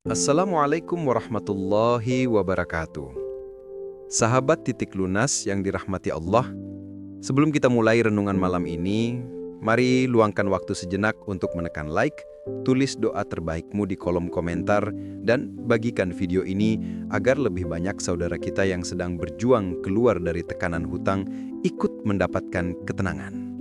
Assalamualaikum warahmatullahi wabarakatuh. Sahabat Titik Lunas yang dirahmati Allah, sebelum kita mulai renungan malam ini, mari luangkan waktu sejenak untuk menekan like, tulis doa terbaikmu di kolom komentar, dan bagikan video ini agar lebih banyak saudara kita yang sedang berjuang keluar dari tekanan hutang ikut mendapatkan ketenangan.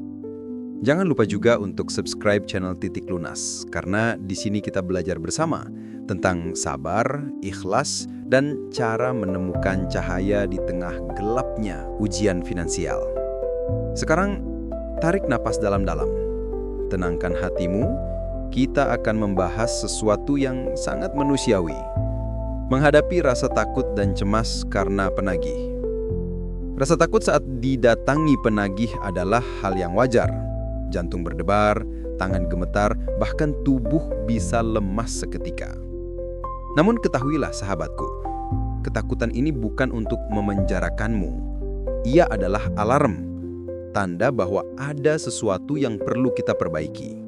Jangan lupa juga untuk subscribe channel Titik Lunas, karena di sini kita belajar bersama tentang sabar, ikhlas, dan cara menemukan cahaya di tengah gelapnya ujian finansial. Sekarang, tarik napas dalam-dalam. Tenangkan hatimu, kita akan membahas sesuatu yang sangat manusiawi. Menghadapi rasa takut dan cemas karena penagih. Rasa takut saat didatangi penagih adalah hal yang wajar. Jantung berdebar, tangan gemetar, bahkan tubuh bisa lemas seketika. Namun ketahuilah sahabatku, ketakutan ini bukan untuk memenjarakanmu. Ia adalah alarm, tanda bahwa ada sesuatu yang perlu kita perbaiki.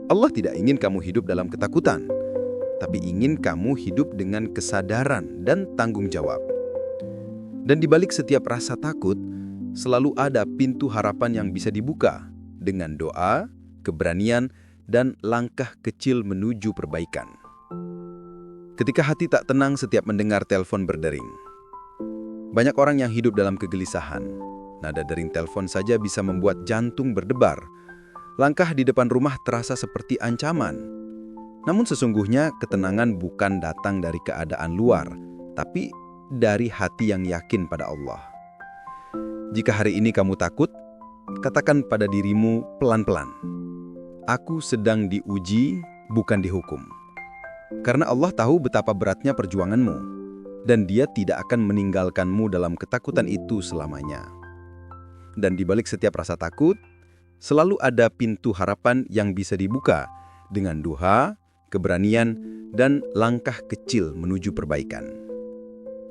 Allah tidak ingin kamu hidup dalam ketakutan, tapi ingin kamu hidup dengan kesadaran dan tanggung jawab. Dan di balik setiap rasa takut, selalu ada pintu harapan yang bisa dibuka dengan doa, keberanian, dan langkah kecil menuju perbaikan. Ketika hati tak tenang setiap mendengar telepon berdering. Banyak orang yang hidup dalam kegelisahan. Nada dering telepon saja bisa membuat jantung berdebar. Langkah di depan rumah terasa seperti ancaman. Namun sesungguhnya ketenangan bukan datang dari keadaan luar, tapi dari hati yang yakin pada Allah. Jika hari ini kamu takut, katakan pada dirimu pelan-pelan, aku sedang diuji, bukan dihukum. Karena Allah tahu betapa beratnya perjuanganmu, dan Dia tidak akan meninggalkanmu dalam ketakutan itu selamanya. Dan di balik setiap rasa takut, selalu ada pintu harapan yang bisa dibuka dengan duha, keberanian, dan langkah kecil menuju perbaikan.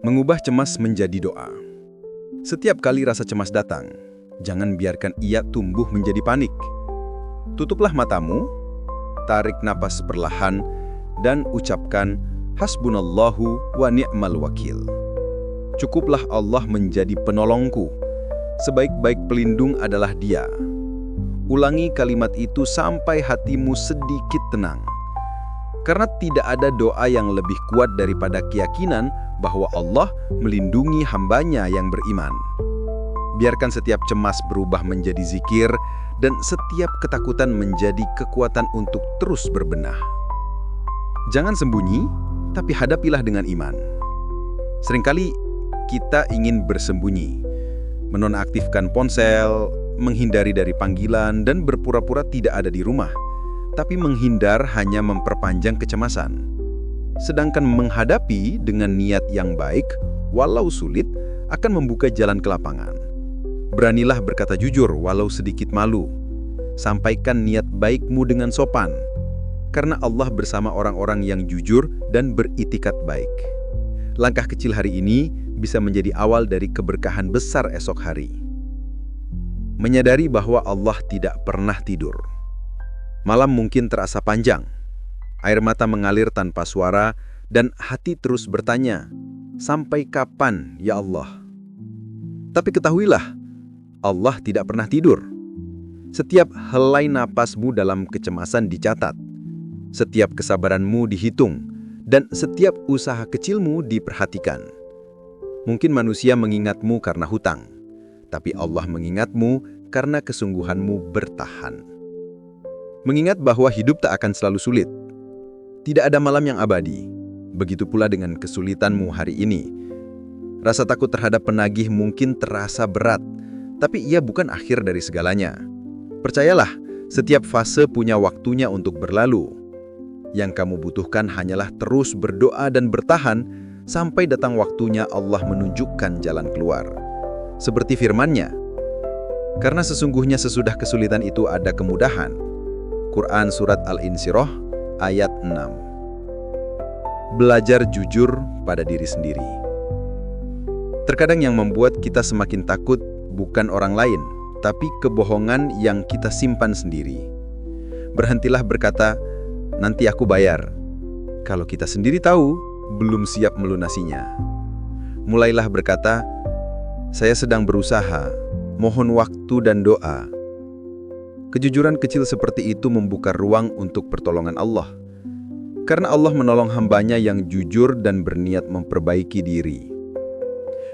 Mengubah cemas menjadi doa. Setiap kali rasa cemas datang, jangan biarkan ia tumbuh menjadi panik. Tutuplah matamu, tarik napas perlahan, dan ucapkan Hasbunallahu wa ni'mal wakil. Cukuplah Allah menjadi penolongku. Sebaik-baik pelindung adalah Dia. Ulangi kalimat itu sampai hatimu sedikit tenang. Karena tidak ada doa yang lebih kuat daripada keyakinan bahwa Allah melindungi hambanya yang beriman. Biarkan setiap cemas berubah menjadi zikir dan setiap ketakutan menjadi kekuatan untuk terus berbenah. Jangan sembunyi, tapi hadapilah dengan iman. Seringkali kita ingin bersembunyi, menonaktifkan ponsel, menghindari dari panggilan, dan berpura-pura tidak ada di rumah. Tapi menghindar hanya memperpanjang kecemasan. Sedangkan menghadapi dengan niat yang baik, walau sulit, akan membuka jalan ke lapangan. Beranilah berkata jujur walau sedikit malu. Sampaikan niat baikmu dengan sopan. Karena Allah bersama orang-orang yang jujur dan beritikat baik. Langkah kecil hari ini bisa menjadi awal dari keberkahan besar esok hari. Menyadari bahwa Allah tidak pernah tidur. Malam mungkin terasa panjang. Air mata mengalir tanpa suara dan hati terus bertanya, sampai kapan ya Allah? Tapi ketahuilah, Allah tidak pernah tidur. Setiap helai napasmu dalam kecemasan dicatat. Setiap kesabaranmu dihitung, dan setiap usaha kecilmu diperhatikan. Mungkin manusia mengingatmu karena hutang, tapi Allah mengingatmu karena kesungguhanmu bertahan. Mengingat bahwa hidup tak akan selalu sulit. Tidak ada malam yang abadi. Begitu pula dengan kesulitanmu hari ini. Rasa takut terhadap penagih mungkin terasa berat, tapi ia bukan akhir dari segalanya. Percayalah, setiap fase punya waktunya untuk berlalu. Yang kamu butuhkan hanyalah terus berdoa dan bertahan sampai datang waktunya Allah menunjukkan jalan keluar. Seperti firman-Nya, karena sesungguhnya sesudah kesulitan itu ada kemudahan. Quran Surat Al-Insyirah ayat 6. Belajar jujur pada diri sendiri. Terkadang yang membuat kita semakin takut bukan orang lain, tapi kebohongan yang kita simpan sendiri. Berhentilah berkata, nanti aku bayar. Kalau kita sendiri tahu, belum siap melunasinya. Mulailah berkata, "Saya sedang berusaha, mohon waktu dan doa." Kejujuran kecil seperti itu membuka ruang untuk pertolongan Allah. Karena Allah menolong hambanya yang jujur dan berniat memperbaiki diri.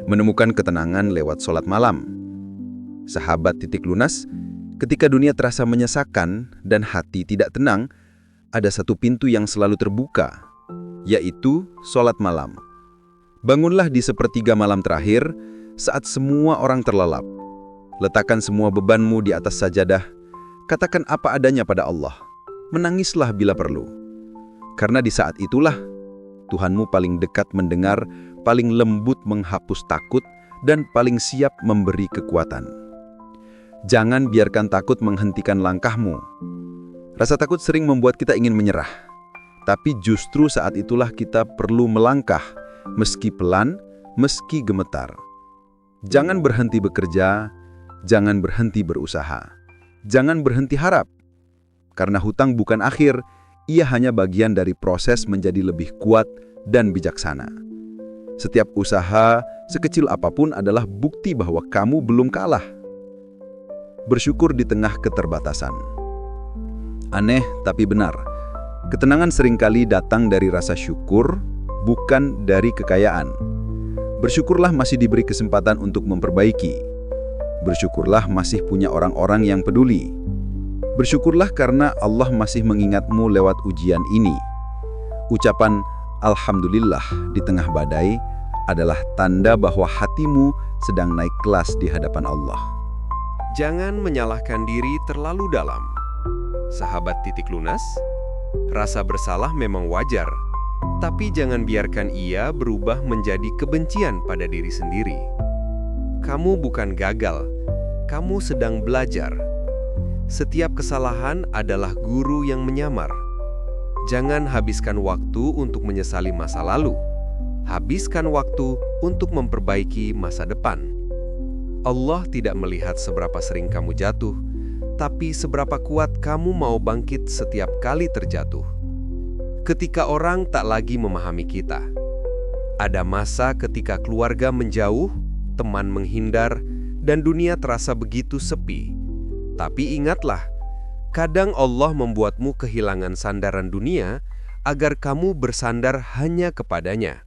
Menemukan ketenangan lewat sholat malam. Sahabat titik lunas, ketika dunia terasa menyesakan dan hati tidak tenang, ada satu pintu yang selalu terbuka, yaitu sholat malam. Bangunlah di sepertiga malam terakhir, saat semua orang terlelap. Letakkan semua bebanmu di atas sajadah, katakan apa adanya pada Allah. Menangislah bila perlu. Karena di saat itulah, Tuhanmu paling dekat mendengar, paling lembut menghapus takut, dan paling siap memberi kekuatan. Jangan biarkan takut menghentikan langkahmu. Rasa takut sering membuat kita ingin menyerah. Tapi justru saat itulah kita perlu melangkah, meski pelan, meski gemetar. Jangan berhenti bekerja, jangan berhenti berusaha. Jangan berhenti harap. Karena hutang bukan akhir, ia hanya bagian dari proses menjadi lebih kuat dan bijaksana. Setiap usaha, sekecil apapun adalah bukti bahwa kamu belum kalah. Bersyukur di tengah keterbatasan. Aneh tapi benar. Ketenangan seringkali datang dari rasa syukur, bukan dari kekayaan. Bersyukurlah masih diberi kesempatan untuk memperbaiki. Bersyukurlah masih punya orang-orang yang peduli. Bersyukurlah karena Allah masih mengingatmu lewat ujian ini. Ucapan Alhamdulillah di tengah badai adalah tanda bahwa hatimu sedang naik kelas di hadapan Allah. Jangan menyalahkan diri terlalu dalam. Sahabat titik lunas, rasa bersalah memang wajar, tapi jangan biarkan ia berubah menjadi kebencian pada diri sendiri. Kamu bukan gagal, kamu sedang belajar. Setiap kesalahan adalah guru yang menyamar. Jangan habiskan waktu untuk menyesali masa lalu. Habiskan waktu untuk memperbaiki masa depan. Allah tidak melihat seberapa sering kamu jatuh, tapi seberapa kuat kamu mau bangkit setiap kali terjatuh. Ketika orang tak lagi memahami kita, ada masa ketika keluarga menjauh, teman menghindar, dan dunia terasa begitu sepi. Tapi ingatlah, kadang Allah membuatmu kehilangan sandaran dunia agar kamu bersandar hanya kepadanya.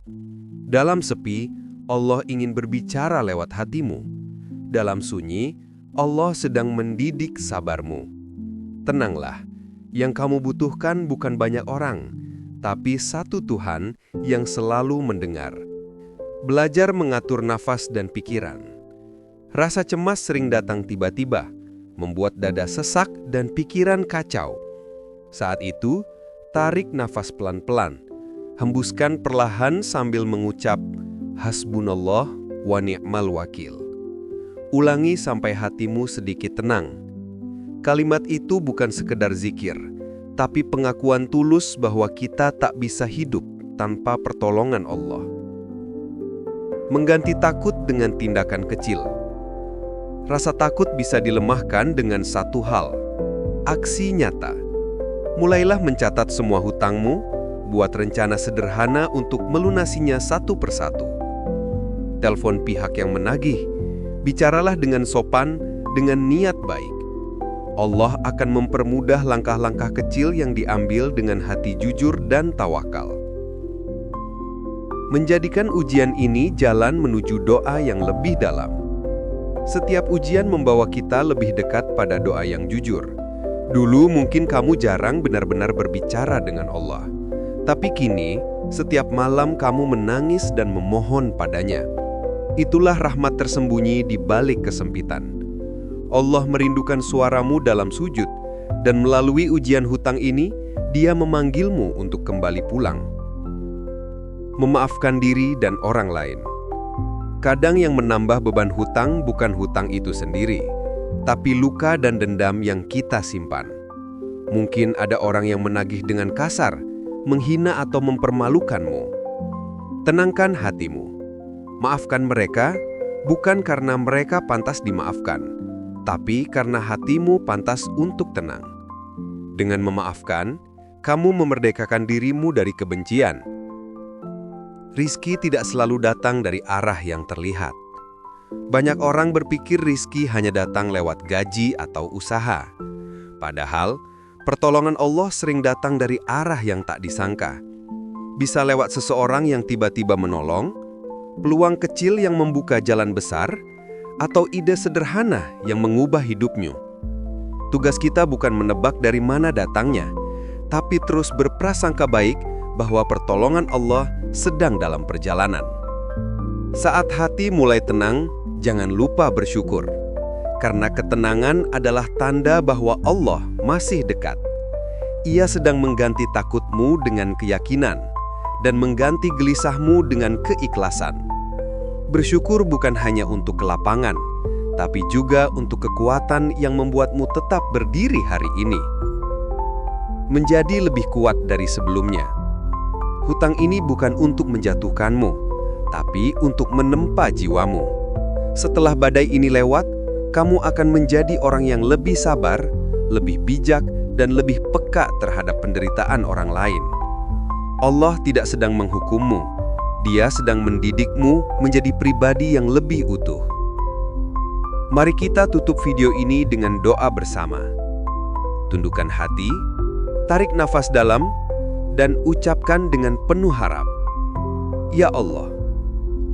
Dalam sepi, Allah ingin berbicara lewat hatimu. Dalam sunyi, Allah sedang mendidik sabarmu. Tenanglah, yang kamu butuhkan bukan banyak orang, tapi satu Tuhan yang selalu mendengar. Belajar mengatur nafas dan pikiran. Rasa cemas sering datang tiba-tiba, membuat dada sesak dan pikiran kacau. Saat itu, tarik nafas pelan-pelan. Hembuskan perlahan sambil mengucap, Hasbunallah wa ni'mal wakil. Ulangi sampai hatimu sedikit tenang. Kalimat itu bukan sekedar zikir, tapi pengakuan tulus bahwa kita tak bisa hidup tanpa pertolongan Allah. Mengganti takut dengan tindakan kecil. Rasa takut bisa dilemahkan dengan satu hal, aksi nyata. Mulailah mencatat semua hutangmu, buat rencana sederhana untuk melunasinya satu persatu. Telepon pihak yang menagih, bicaralah dengan sopan, dengan niat baik. Allah akan mempermudah langkah-langkah kecil yang diambil dengan hati jujur dan tawakal. Menjadikan ujian ini jalan menuju doa yang lebih dalam. Setiap ujian membawa kita lebih dekat pada doa yang jujur. Dulu mungkin kamu jarang benar-benar berbicara dengan Allah. Tapi kini, setiap malam kamu menangis dan memohon padanya. Itulah rahmat tersembunyi di balik kesempitan. Allah merindukan suaramu dalam sujud, dan melalui ujian hutang ini, Dia memanggilmu untuk kembali pulang. Memaafkan diri dan orang lain. Kadang yang menambah beban hutang bukan hutang itu sendiri, tapi luka dan dendam yang kita simpan. Mungkin ada orang yang menagih dengan kasar, menghina atau mempermalukanmu. Tenangkan hatimu. Maafkan mereka, bukan karena mereka pantas dimaafkan, tapi karena hatimu pantas untuk tenang. Dengan memaafkan, kamu memerdekakan dirimu dari kebencian. Rizki tidak selalu datang dari arah yang terlihat. Banyak orang berpikir rizki hanya datang lewat gaji atau usaha. Padahal, pertolongan Allah sering datang dari arah yang tak disangka. Bisa lewat seseorang yang tiba-tiba menolong, peluang kecil yang membuka jalan besar, atau ide sederhana yang mengubah hidupmu. Tugas kita bukan menebak dari mana datangnya, tapi terus berprasangka baik bahwa pertolongan Allah sedang dalam perjalanan. Saat hati mulai tenang, jangan lupa bersyukur. Karena ketenangan adalah tanda bahwa Allah masih dekat. Ia sedang mengganti takutmu dengan keyakinan dan mengganti gelisahmu dengan keikhlasan. Bersyukur bukan hanya untuk kelapangan, tapi juga untuk kekuatan yang membuatmu tetap berdiri hari ini. Menjadi lebih kuat dari sebelumnya. Hutang ini bukan untuk menjatuhkanmu, tapi untuk menempa jiwamu. Setelah badai ini lewat, kamu akan menjadi orang yang lebih sabar, lebih bijak, dan lebih peka terhadap penderitaan orang lain. Allah tidak sedang menghukummu, Dia sedang mendidikmu menjadi pribadi yang lebih utuh. Mari kita tutup video ini dengan doa bersama. Tundukkan hati, tarik nafas dalam, dan ucapkan dengan penuh harap. Ya Allah,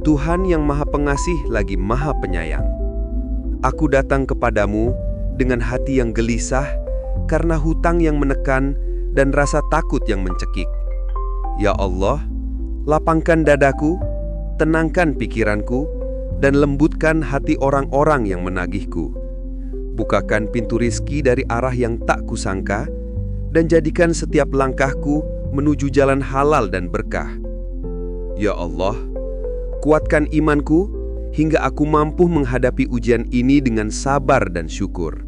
Tuhan yang Maha Pengasih lagi Maha Penyayang. Aku datang kepadamu dengan hati yang gelisah karena hutang yang menekan dan rasa takut yang mencekik. Ya Allah, lapangkan dadaku, tenangkan pikiranku, dan lembutkan hati orang-orang yang menagihku. Bukakan pintu rizki dari arah yang tak kusangka, dan jadikan setiap langkahku menuju jalan halal dan berkah. Ya Allah, kuatkan imanku hingga aku mampu menghadapi ujian ini dengan sabar dan syukur.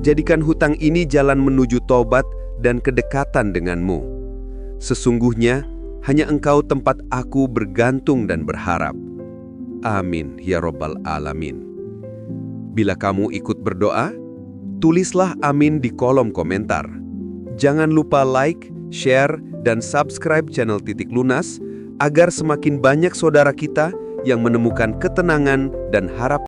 Jadikan hutang ini jalan menuju taubat dan kedekatan denganmu. Sesungguhnya, hanya Engkau tempat aku bergantung dan berharap. Amin, ya Rabbal Alamin. Bila kamu ikut berdoa, tulislah amin di kolom komentar. Jangan lupa like, share, dan subscribe channel Titik Lunas agar semakin banyak saudara kita yang menemukan ketenangan dan harapan.